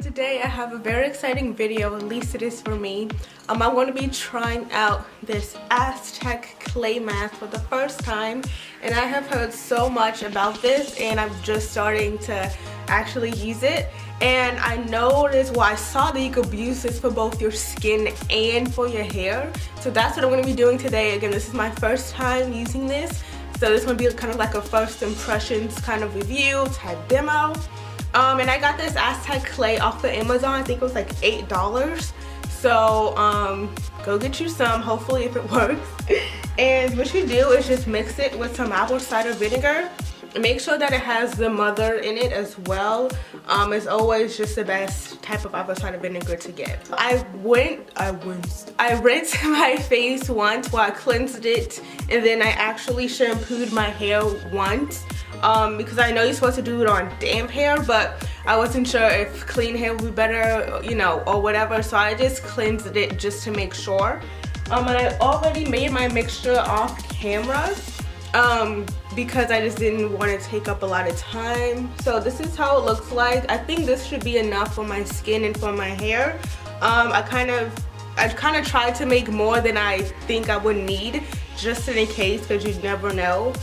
Today I have a very exciting video, at least it is for me. I'm going to be trying out this Aztec clay mask for the first time, and I have heard so much about this and I'm just starting to actually use it. And I noticed, well, I saw that you could use this for both your skin and for your hair. So that's what I'm going to be doing today. Again, this is my first time using this, so this is going to be kind of like a first impressions kind of review type demo. And I got this Aztec clay off of Amazon. I think it was like $8. So go get you some, hopefully, if it works. And what you do is just mix it with some apple cider vinegar. Make sure that it has the mother in it as well. It's always just the best type of apple cider vinegar to get. I rinsed my face once while I cleansed it, and then I actually shampooed my hair once. Because I know you're supposed to do it on damp hair, but I wasn't sure if clean hair would be better, you know, or whatever, so I just cleansed it just to make sure. And I already made my mixture off camera because I just didn't want to take up a lot of time. So this is how it looks like. I think this should be enough for my skin and for my hair. I kind of tried to make more than I think I would need, just in case, because you never know.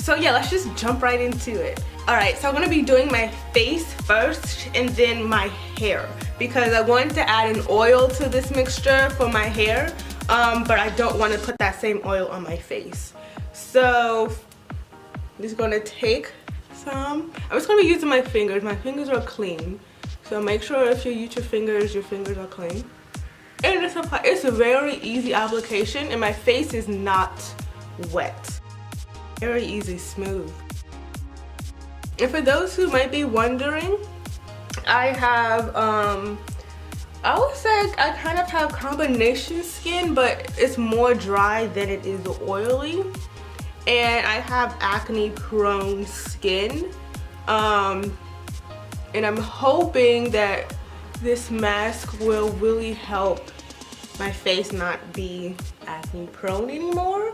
So yeah, let's just jump right into it. Alright, so I'm going to be doing my face first and then my hair, because I wanted to add an oil to this mixture for my hair, but I don't want to put that same oil on my face. So I'm just going to take some. I'm just going to be using my fingers. My fingers are clean, so make sure if you use your fingers are clean. And it's a very easy application, and my face is not wet. Very easy, smooth. And for those who might be wondering, I have I would say I kind of have combination skin, but it's more dry than it is oily, and I have acne prone skin, and I'm hoping that this mask will really help my face not be acne prone anymore.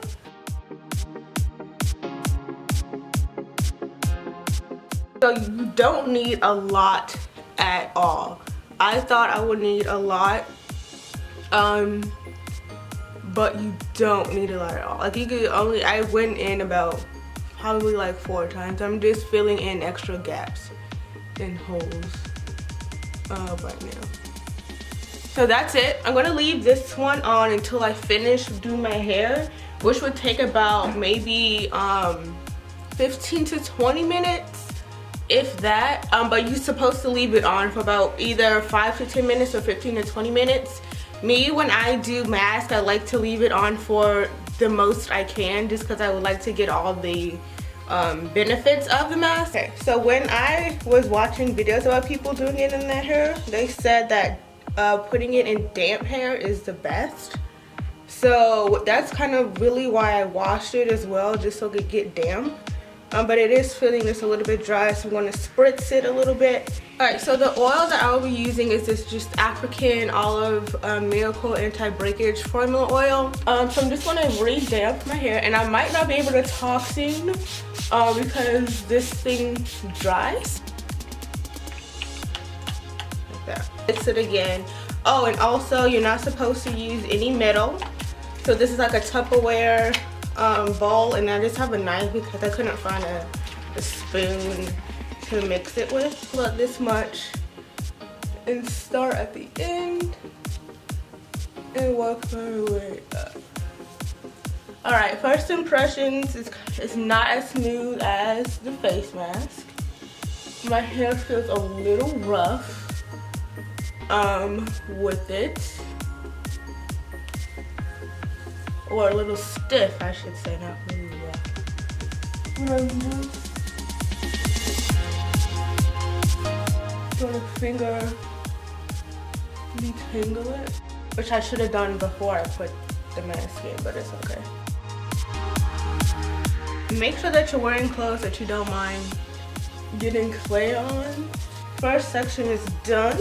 So you don't need a lot at all. I thought I would need a lot, but you don't need a lot at all. Like you could only, I went in about probably like 4 times. I'm just filling in extra gaps and holes right now. So that's it. I'm gonna leave this one on until I finish doing my hair, which would take about maybe 15 to 20 minutes. If that, but you're supposed to leave it on for about either 5 to 10 minutes or 15 to 20 minutes. Me, when I do mask, I like to leave it on for the most I can, just because I would like to get all the benefits of the mask. Okay, so when I was watching videos about people doing it in their hair, they said that putting it in damp hair is the best. So that's kind of really why I washed it as well, just so it could get damp. But it is feeling just a little bit dry, so I'm going to spritz it a little bit. Alright, so the oil that I will be using is this just African Olive Miracle Anti-Breakage Formula Oil. So I'm just going to re-damp my hair, and I might not be able to talk soon because this thing dries. Like that. Mix it again. Oh, and also you're not supposed to use any metal. So this is like a Tupperware bowl, and I just have a knife because I couldn't find a spoon to mix it with. About this much, and start at the end and work my way up. Alright, first impressions is not as smooth as the face mask. My hair feels a little rough with it. Or a little stiff, I should say, not really rough. Sort of finger detangle it, which I should have done before I put the mask in, but it's okay. Make sure that you're wearing clothes that you don't mind getting clay on. First section is done.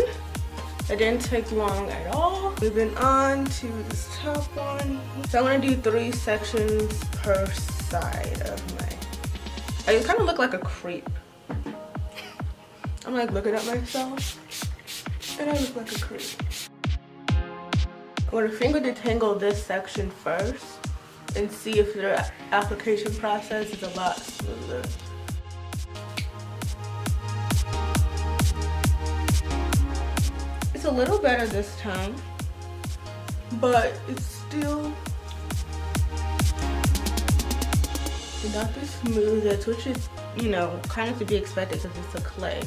It didn't take long at all. Moving on to this top one. So I'm gonna do 3 sections per side of my. I kind of look like a creep. I'm like looking at myself and I look like a creep. I'm gonna finger detangle this section first and see if the application process is a lot smoother. It's a little better this time, but it's still not the smoothest, which is, you know, kind of to be expected because it's a clay.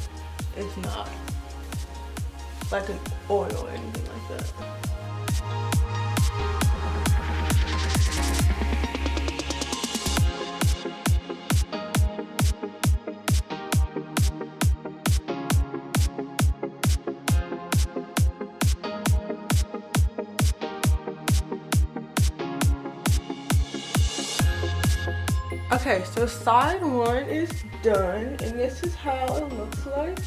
It's not like an oil or anything like that. Okay, so side one is done, and this is how it looks like.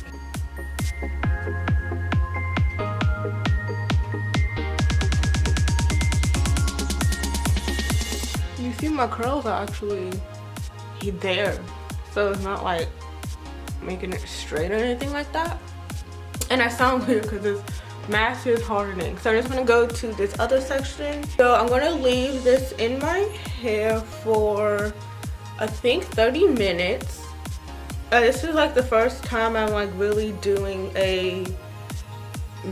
You see my curls are actually there, so it's not like making it straight or anything like that. And I sound weird because this mask is hardening. So I'm just gonna go to this other section. So I'm gonna leave this in my hair for I think 30 minutes. This is like the first time I'm like really doing a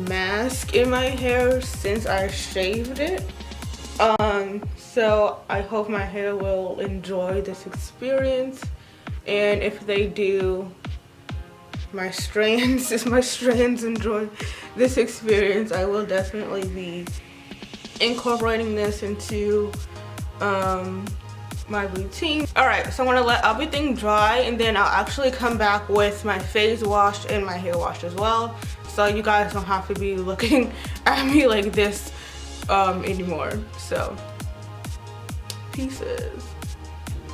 mask in my hair since I shaved it. So I hope my hair will enjoy this experience, and if they do, my strands, if my strands enjoy this experience, I will definitely be incorporating this into my routine. Alright, so I'm gonna let everything dry, and then I'll actually come back with my face wash and my hair wash as well, so you guys don't have to be looking at me like this anymore. So pieces.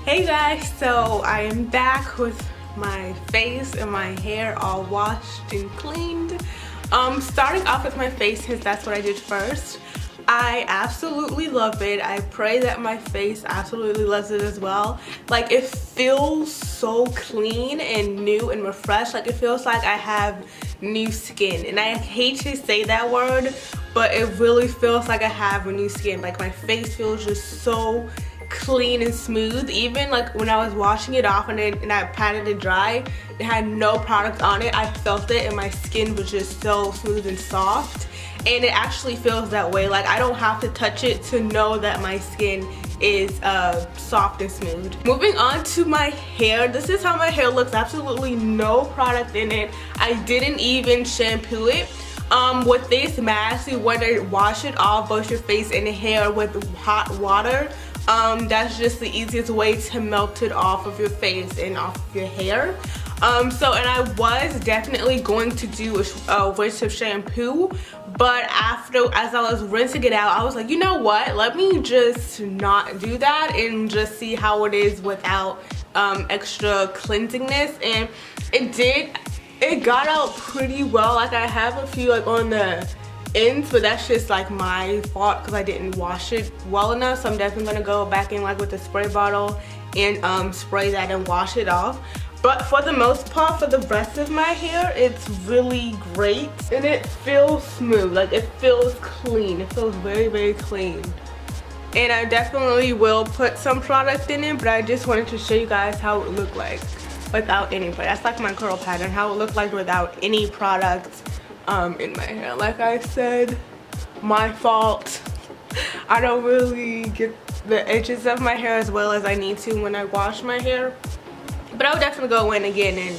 Hey guys, so I am back with my face and my hair all washed and cleaned. Starting off with my face, since that's what I did first. I absolutely love it. I pray that my face absolutely loves it as well. Like, it feels so clean and new and refreshed. Like, it feels like I have new skin, and I hate to say that word, but it really feels like I have a new skin. Like, my face feels just so clean and smooth. Even like when I was washing it off and I patted it dry, it had no product on it. I felt it and my skin was just so smooth and soft, and it actually feels that way. Like, I don't have to touch it to know that my skin is soft and smooth. Moving on to my hair, this is how my hair looks. Absolutely no product in it. I didn't even shampoo it. With this mask, you want to wash it off, both your face and hair, with hot water. That's just the easiest way to melt it off of your face and off of your hair. And I was definitely going to do a rinse of shampoo, but as I was rinsing it out, I was like, you know what, let me just not do that and just see how it is without extra cleansingness. And it got out pretty well. Like, I have a few like on the ends, but that's just like my fault because I didn't wash it well enough. So I'm definitely gonna go back in like with a spray bottle and spray that and wash it off. But for the most part, for the rest of my hair, it's really great, and it feels smooth. Like, it feels clean. It feels very, very clean. And I definitely will put some product in it, but I just wanted to show you guys how it looked like without any product. That's like my curl pattern, how it looked like without any product in my hair. Like I said, my fault. I don't really get the edges of my hair as well as I need to when I wash my hair, but I would definitely go in again and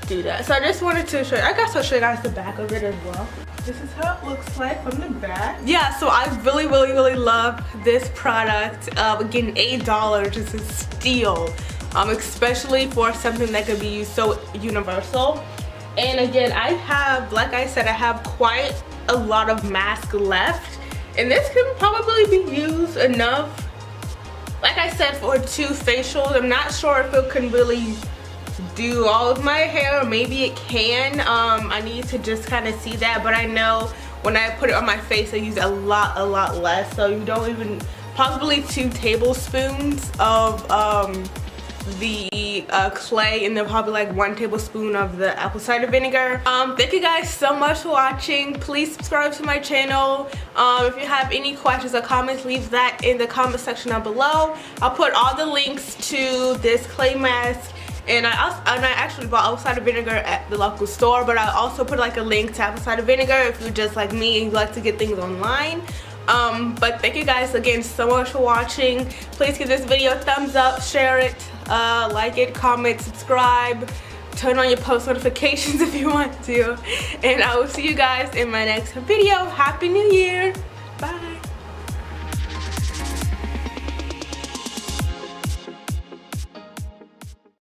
do that. So I just wanted to show you, I guess I'll show you guys the back of it as well. This is how it looks like from the back. Yeah, so I really, really, really love this product. Again, $8 is a steal, especially for something that could be used so universal. And again, I have, like I said, I have quite a lot of mask left, and this can probably be used enough, like I said, for 2 facials. I'm not sure if it can really do all of my hair. Maybe it can. I need to just kind of see that, but I know when I put it on my face, I use a lot less. So you don't even, possibly 2 tablespoons of the clay, and then probably like 1 tablespoon of the apple cider vinegar. Thank you guys so much for watching. Please subscribe to my channel. If you have any questions or comments, leave that in the comment section down below. I'll put all the links to this clay mask, and I actually bought apple cider vinegar at the local store, but I also put like a link to apple cider vinegar if you're just like me and you like to get things online. But thank you guys again so much for watching. Please give this video a thumbs up, share it, like it, comment, subscribe, turn on your post notifications if you want to, and I will see you guys in my next video. Happy New Year. Bye.